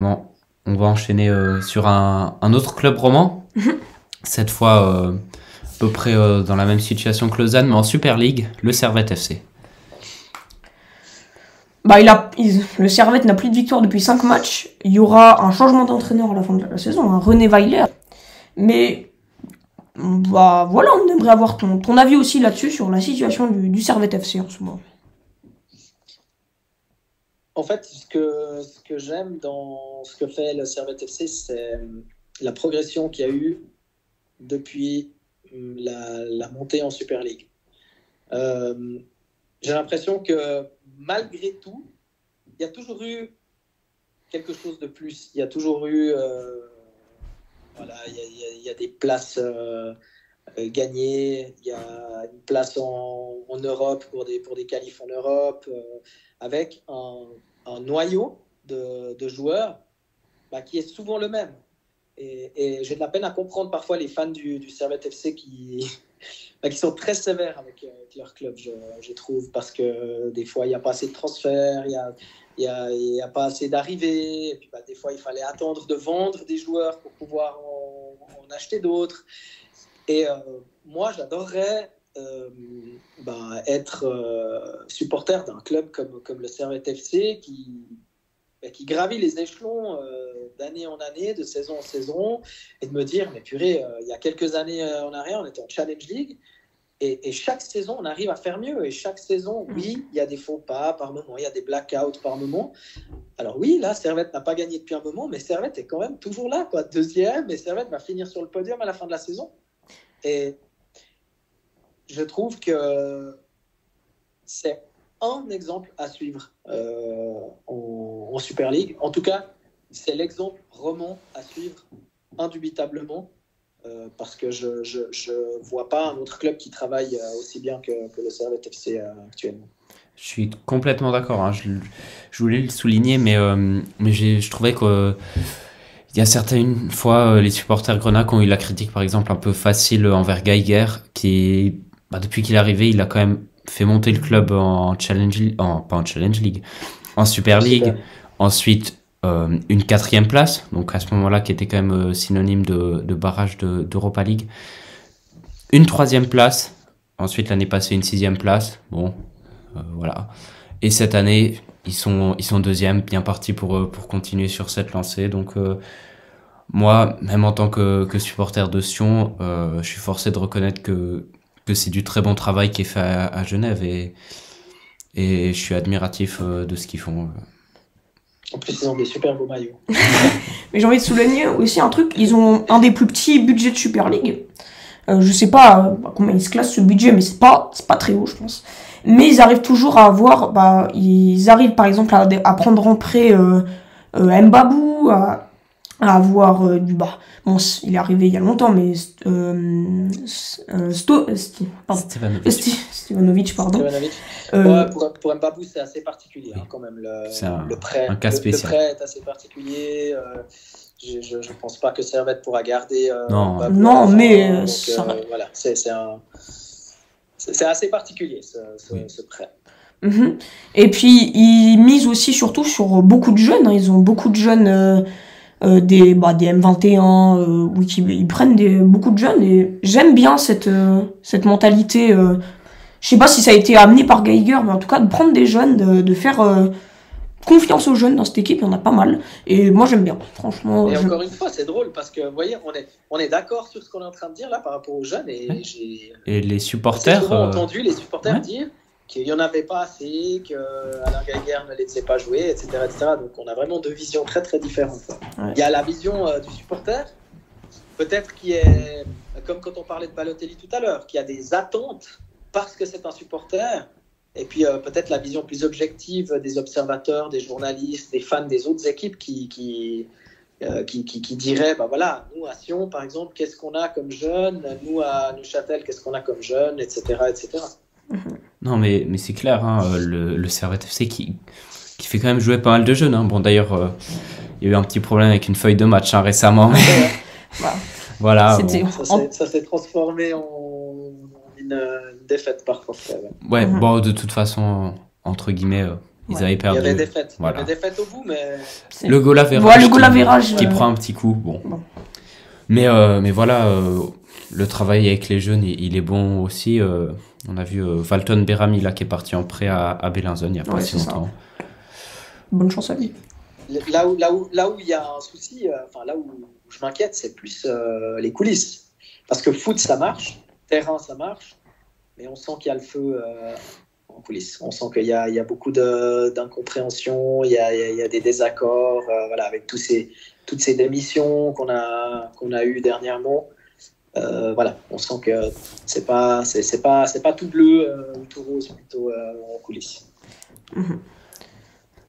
Bon, on va enchaîner sur un autre club roman. Cette fois, à peu près dans la même situation que Lausanne, mais en Super League, le Servette FC. Bah, le Servette n'a plus de victoire depuis 5 matchs. Il y aura un changement d'entraîneur à la fin de la saison, un René Weiler. Mais bah voilà, on aimerait avoir ton avis aussi là-dessus, sur la situation du Servette FC en ce moment. En fait, ce que j'aime dans ce que fait le Servette FC, c'est la progression qu'il y a eu depuis la montée en Super League. J'ai l'impression que malgré tout, il y a toujours eu quelque chose de plus. Il y a toujours eu, il y a des places gagnées, il y a une place en Europe pour des qualifs en Europe, avec un noyau de joueurs qui est souvent le même. Et j'ai de la peine à comprendre parfois les fans du Servette FC qui sont très sévères avec leur club, je trouve, parce que des fois, il n'y a pas assez de transferts, il y a pas assez d'arrivées, et puis des fois, il fallait attendre de vendre des joueurs pour pouvoir en acheter d'autres. Et moi, j'adorerais être supporter d'un club comme le Servette FC qui gravit les échelons d'année en année, de saison en saison, et de me dire, mais purée, il y a quelques années en arrière, on était en Challenge League, et chaque saison, on arrive à faire mieux. Et chaque saison, oui, il y a des faux pas par moment, il y a des blackouts par moment. Alors oui, là, Servette n'a pas gagné depuis un moment, mais Servette est quand même toujours là, quoi, deuxième, et Servette va finir sur le podium à la fin de la saison. Et je trouve que c'est un exemple à suivre en Super League. En tout cas, c'est l'exemple roman à suivre indubitablement, parce que je vois pas un autre club qui travaille aussi bien que le Servette FC actuellement. Je suis complètement d'accord, hein. Je voulais le souligner, mais je trouvais que il y a certaines fois les supporters grenats qui ont eu la critique, par exemple, un peu facile envers Geiger, qui, depuis qu'il est arrivé, il a quand même fait monter le club en Challenge, pas en Challenge League, en Super League. Super. Ensuite, une 4e place, donc à ce moment-là, qui était quand même synonyme de barrage d'Europa League. Une 3e place. Ensuite, l'année passée, une 6e place. Bon, voilà. Et cette année, ils sont 2e, bien partis pour continuer sur cette lancée. Donc, moi, même en tant que supporter de Sion, je suis forcé de reconnaître que c'est du très bon travail qui est fait à Genève, et je suis admiratif de ce qu'ils font. En plus, ils ont des super beaux maillots. Mais j'ai envie de souligner aussi un truc, ils ont un des plus petits budgets de Super League. Je sais pas combien ils se classent ce budget, mais c'est pas très haut, je pense. Mais ils arrivent toujours à avoir, ils arrivent par exemple à prendre en prêt Mbabou, à avoir il est arrivé il y a longtemps, mais Stevanovic, pardon. Stevanovic. Pour Mbabou, c'est assez particulier, Oui. quand même. C'est Le prêt, un cas spécial. Le prêt est assez particulier. Je ne pense pas que Servette pourra garder Non. Mbabou. Non, mais Donc, voilà, c'est assez particulier, ce prêt. Et puis ils misent aussi surtout sur beaucoup de jeunes, hein. Ils ont beaucoup de jeunes, des M21, où ils prennent beaucoup de jeunes, et j'aime bien cette mentalité. Je sais pas si ça a été amené par Geiger, mais en tout cas de prendre des jeunes, de faire confiance aux jeunes dans cette équipe. Il y en a pas mal, et moi j'aime bien, franchement. Et encore une fois, c'est drôle parce que vous voyez, on est d'accord sur ce qu'on est en train de dire là par rapport aux jeunes, et Ouais. j'ai Et les supporters. souvent entendu les supporters ouais. dire qu'il n'y en avait pas assez, que Alain Geiger ne les laissait pas jouer, etc., etc. Donc on a vraiment deux visions très très différentes. Ouais. Il y a la vision du supporter, peut-être qui est, comme quand on parlait de Balotelli tout à l'heure, qui a des attentes parce que c'est un supporter, et puis peut-être la vision plus objective des observateurs, des journalistes, des fans des autres équipes qui diraient, voilà, nous à Sion par exemple, qu'est-ce qu'on a comme jeunes, nous à Neuchâtel, qu'est-ce qu'on a comme jeunes, etc., etc. Non, mais c'est clair, hein, le Servette FC qui fait quand même jouer pas mal de jeunes, hein. Bon, d'ailleurs, il y a eu un petit problème avec une feuille de match, hein, récemment. Bah, Voilà. c'était- Bon. Ça s'est transformé en une défaite par forfait. Ouais. Ouais, Mhm. bon, de toute façon, entre guillemets, Ils Ouais. avaient Il y perdu. avait défaite. Voilà. Il y avait défaite au bout, mais C'est- Le goal average Ouais, le goal average, qui prend un petit coup. Bon. Mais voilà, le travail avec les jeunes, il est bon aussi. On a vu Walton Berami là qui est parti en prêt à Belinzone il n'y a pas Ouais, si c'est ça. longtemps. Bonne chance à lui. là où il y a un souci, enfin là où je m'inquiète, c'est plus les coulisses. Parce que foot, ça marche, terrain, ça marche, mais on sent qu'il y a le feu en coulisses. On sent qu'il y a beaucoup d'incompréhension, il y a des désaccords, voilà, avec toutes ces démissions qu'on a eues dernièrement. Voilà, on sent que c'est pas tout bleu ou tout rose plutôt en coulisses. Mhm.